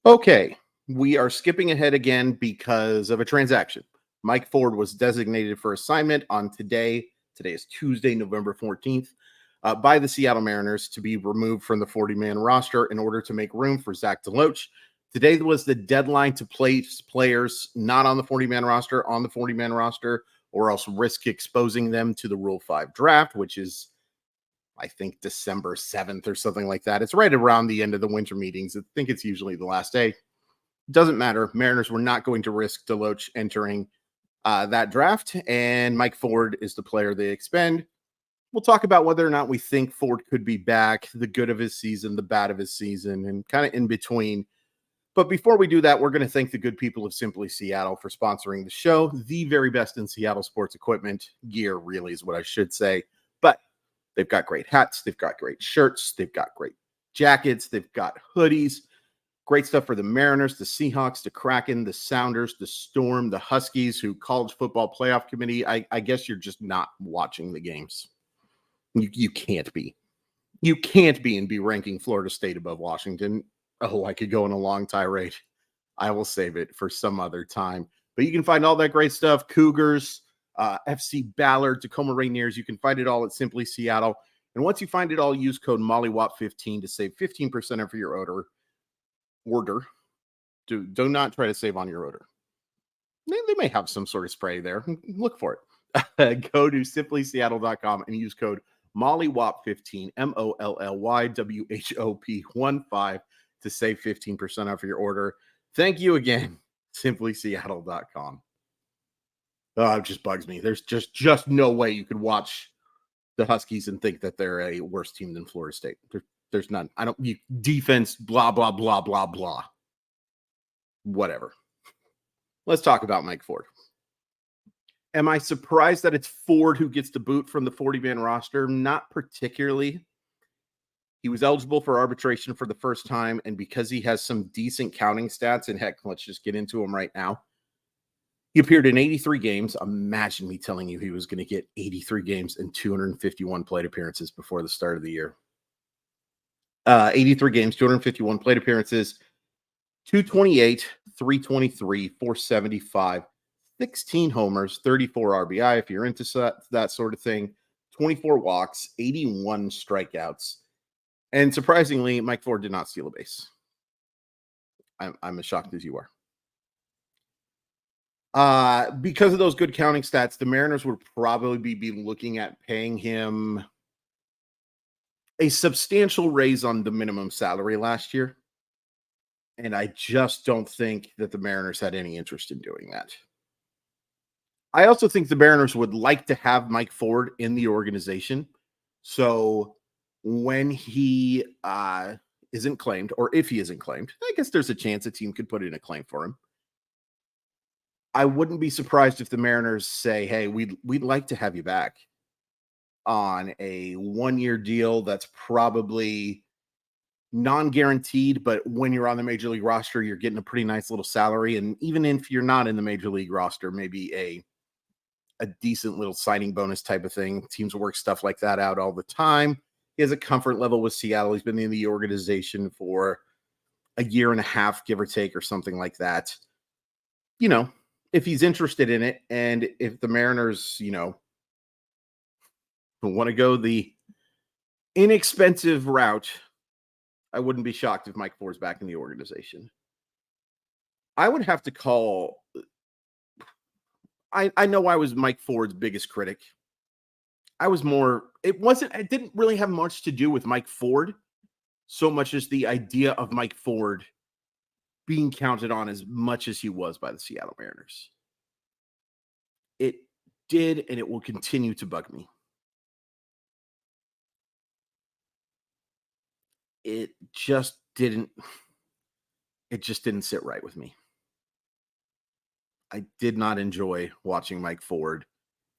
Okay, we are skipping ahead again because of a transaction. Mike Ford was designated for assignment on today. Today is Tuesday, November 14th, by the Seattle Mariners to be removed from the 40-man roster in order to make room for Zack DeLoach. Today was the deadline to place players not on the 40-man roster on the 40-man roster, or else risk exposing them to the Rule 5 draft, which is I think December 7th or something like that. It's right around the end of the winter meetings. I think it's usually the last day. Doesn't matter. Mariners were not going to risk Deloach entering that draft, and Mike Ford is the player they expend. We'll talk about whether or not we think Ford could be back, the good of his season, the bad of his season, and kind of in between. But before we do that, we're going to thank the good people of Simply Seattle for sponsoring the show. The very best in Seattle sports equipment, gear, really is what I should say. But they've got great hats. They've got great shirts. They've got great jackets. They've got hoodies. Great stuff for the Mariners, the Seahawks, the Kraken, the Sounders, the Storm, the Huskies, who college football playoff committee. I guess you're just not watching the games. You can't be. You can't be and be ranking Florida State above Washington. Oh, I could go on a long tirade. I will save it for some other time. But you can find all that great stuff. Cougars, FC Ballard, Tacoma Rainiers. You can find it all at Simply Seattle. And once you find it all, use code MOLLYWOP15 to save 15% off your order. Do not try to save on your order. They may have some sort of spray there. Look for it. Go to simplyseattle.com and use code MOLLYWOP15, MOLLYWHOP15 to save 15% off your order. Thank you again, simplyseattle.com. Oh, it just bugs me. There's just no way you could watch the Huskies and think that they're a worse team than Florida State. There's none. Defense, blah, blah, blah, blah, blah. Whatever. Let's talk about Mike Ford. Am I surprised that it's Ford who gets the boot from the 40-man roster? Not particularly. He was eligible for arbitration for the first time, and because he has some decent counting stats, and heck, let's just get into them right now. He appeared in 83 games. Imagine me telling you he was going to get 83 games and 251 plate appearances before the start of the year. 83 games, 251 plate appearances, 228, 323, 475, 16 homers, 34 RBI if you're into that sort of thing, 24 walks, 81 strikeouts. And surprisingly, Mike Ford did not steal a base. I'm as shocked as you are. Because of those good counting stats, the Mariners would probably be looking at paying him a substantial raise on the minimum salary last year. And I just don't think that the Mariners had any interest in doing that. I also think the Mariners would like to have Mike Ford in the organization. So when he isn't claimed, or if he isn't claimed, I guess there's a chance a team could put in a claim for him. I wouldn't be surprised if the Mariners say, hey, we'd like to have you back on a one-year deal that's probably non-guaranteed, but when you're on the major league roster, you're getting a pretty nice little salary. And even if you're not in the major league roster, maybe a decent little signing bonus type of thing. Teams work stuff like that out all the time. He has a comfort level with Seattle. He's been in the organization for a year and a half, give or take, or something like that. You know, if he's interested in it, and if the Mariners, want to go the inexpensive route, I wouldn't be shocked if Mike Ford's back in the organization. I would have to call. I know I was Mike Ford's biggest critic. It didn't really have much to do with Mike Ford so much as the idea of Mike Ford being counted on as much as he was by the Seattle Mariners. It did, and it will continue to bug me. It just didn't sit right with me. I did not enjoy watching Mike Ford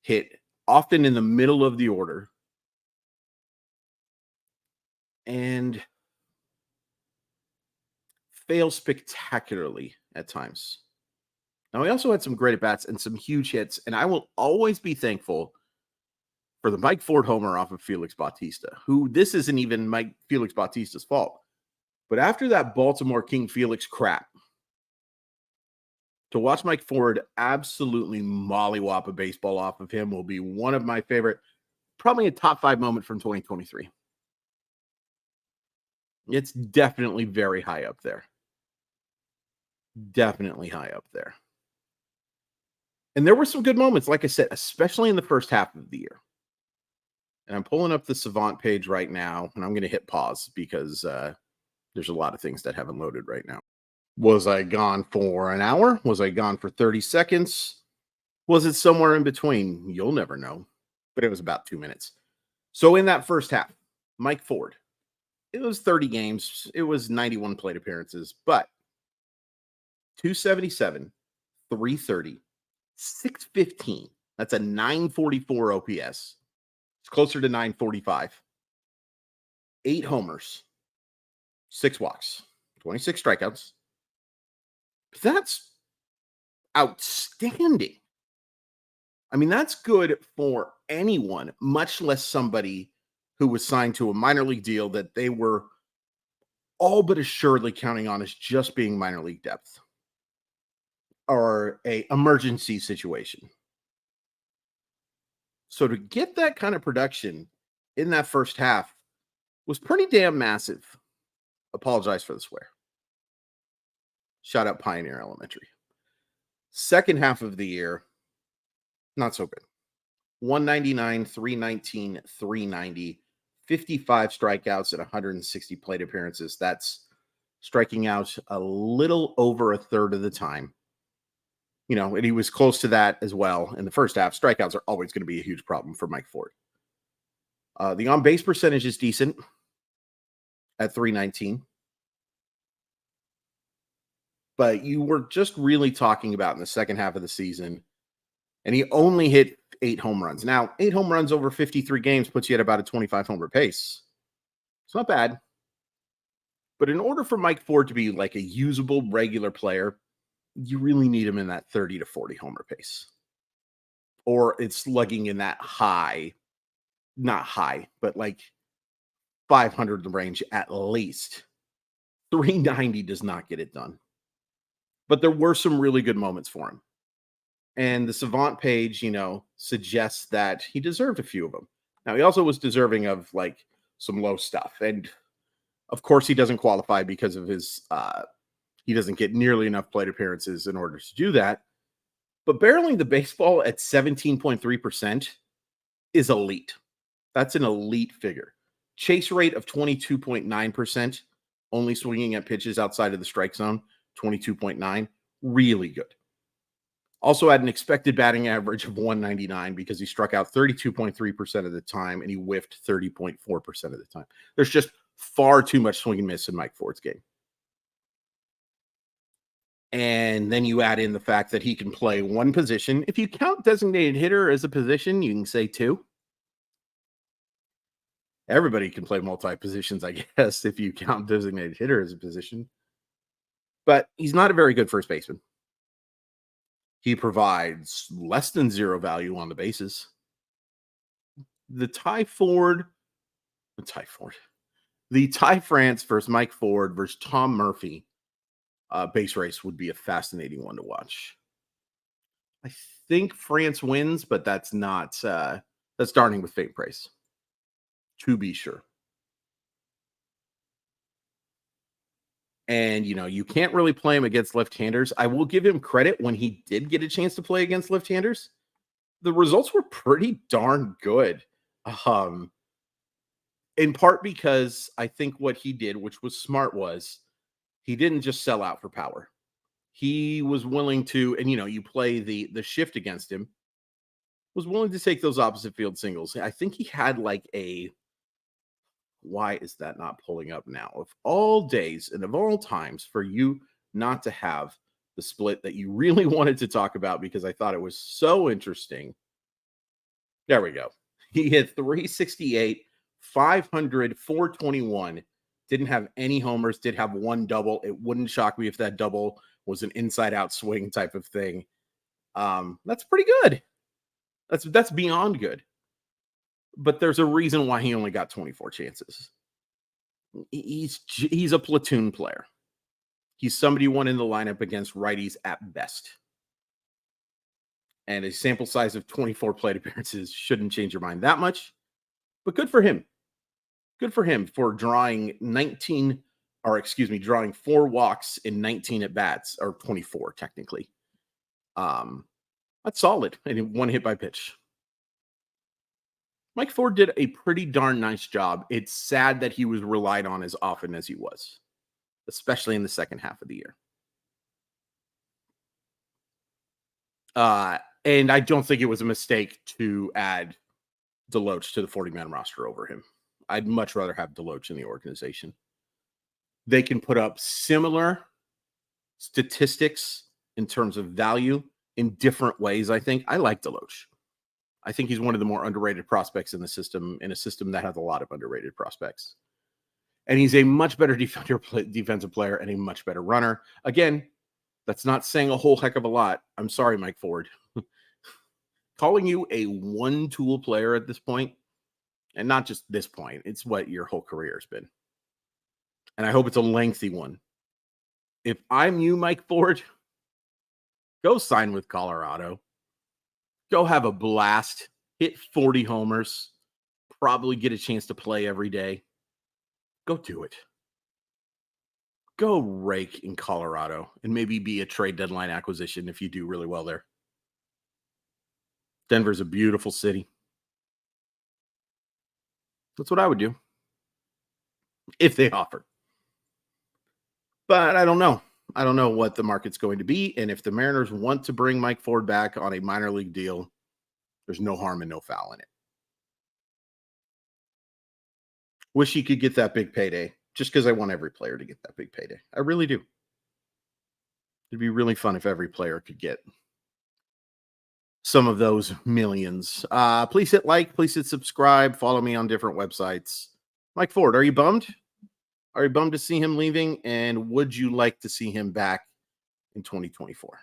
hit often in the middle of the order and fail spectacularly at times. Now, he also had some great at-bats and some huge hits, and I will always be thankful for the Mike Ford homer off of Felix Bautista, who this isn't even Felix Bautista's fault. But after that Baltimore King Felix crap, to watch Mike Ford absolutely mollywop a baseball off of him will be one of my favorite, probably a top 5 moment from 2023. It's definitely very high up there. Definitely high up there. And there were some good moments, like I said, especially in the first half of the year. And I'm pulling up the Savant page right now, and I'm going to hit pause because there's a lot of things that haven't loaded right now. Was I gone for an hour? Was I gone for 30 seconds? Was it somewhere in between? You'll never know. But it was about 2 minutes. So in that first half, Mike Ford, it was 30 games. It was 91 plate appearances, but 277, 330, 615. That's a 944 OPS. It's closer to 945. 8 homers, 6 walks, 26 strikeouts. That's outstanding. I mean, that's good for anyone, much less somebody who was signed to a minor league deal that they were all but assuredly counting on as just being minor league depth or a emergency situation. So to get that kind of production in that first half was pretty damn massive. Apologize for the swear. Shout out Pioneer Elementary. Second half of the year, not so good. 199, 319, 390, 55 strikeouts and 160 plate appearances. That's striking out a little over a third of the time. You know, and he was close to that as well in the first half. Strikeouts are always going to be a huge problem for Mike Ford. The on-base percentage is decent at 319. But you were just really talking about in the second half of the season, and he only hit 8 home runs. Now, 8 home runs over 53 games puts you at about a 25 homer pace. It's not bad. But in order for Mike Ford to be like a usable regular player, you really need him in that 30 to 40 homer pace. Or it's slugging in that high, not high, but like 500 range at least. 390 does not get it done. But there were some really good moments for him. And the Savant page, you know, suggests that he deserved a few of them. Now, he also was deserving of like some low stuff. And of course, he doesn't qualify because of his, he doesn't get nearly enough plate appearances in order to do that. But barreling the baseball at 17.3% is elite. That's an elite figure. Chase rate of 22.9%, only swinging at pitches outside of the strike zone, 22.9, really good. Also had an expected batting average of 199 because he struck out 32.3% of the time and he whiffed 30.4% of the time. There's just far too much swing and miss in Mike Ford's game. And then you add in the fact that he can play one position. If you count designated hitter as a position, you can say 2. Everybody can play multi-positions, I guess, if you count designated hitter as a position. But he's not a very good first baseman. He provides less than 0 value on the bases. The Ty France versus Mike Ford versus Tom Murphy base race would be a fascinating one to watch. I think France wins, but that's not that's starting with faint praise, to be sure. And, you know, you can't really play him against left-handers. I will give him credit when he did get a chance to play against left-handers. The results were pretty darn good. In part because I think what he did, which was smart, was he didn't just sell out for power. He was willing to, and, you know, you play the shift against him, was willing to take those opposite field singles. I think he had like a, why is that not pulling up now? Of all days and of all times for you not to have the split that you really wanted to talk about because I thought it was so interesting. There we go. He hit 368, 500, 421. Didn't have any homers, did have 1 double. It wouldn't shock me if that double was an inside-out swing type of thing. That's pretty good. That's beyond good. But there's a reason why he only got 24 chances. He's a platoon player. He's somebody who went in the lineup against righties at best. And a sample size of 24 plate appearances shouldn't change your mind that much. But good for him. Good for him for drawing 19, or excuse me, drawing 4 walks in 19 at bats, or 24 technically. That's solid. And 1 hit by pitch. Mike Ford did a pretty darn nice job. It's sad that he was relied on as often as he was, especially in the second half of the year. And I don't think it was a mistake to add DeLoach to the 40-man roster over him. I'd much rather have DeLoach in the organization. They can put up similar statistics in terms of value in different ways, I think. I like DeLoach. I think he's one of the more underrated prospects in the system, in a system that has a lot of underrated prospects. And he's a much better defensive player and a much better runner. Again, that's not saying a whole heck of a lot. I'm sorry, Mike Ford. Calling you a one-tool player at this point, and not just this point, it's what your whole career has been. And I hope it's a lengthy one. If I'm you, Mike Ford, go sign with Colorado. Go have a blast. Hit 40 homers. Probably get a chance to play every day. Go do it. Go rake in Colorado and maybe be a trade deadline acquisition if you do really well there. Denver's a beautiful city. That's what I would do if they offered. But I don't know. I don't know what the market's going to be. And if the Mariners want to bring Mike Ford back on a minor league deal, there's no harm and no foul in it. Wish he could get that big payday, just because I want every player to get that big payday. I really do. It'd be really fun if every player could get some of those millions. Please hit like, please hit subscribe, follow me on different websites. Mike Ford, are you bummed? Are you bummed to see him leaving? And would you like to see him back in 2024?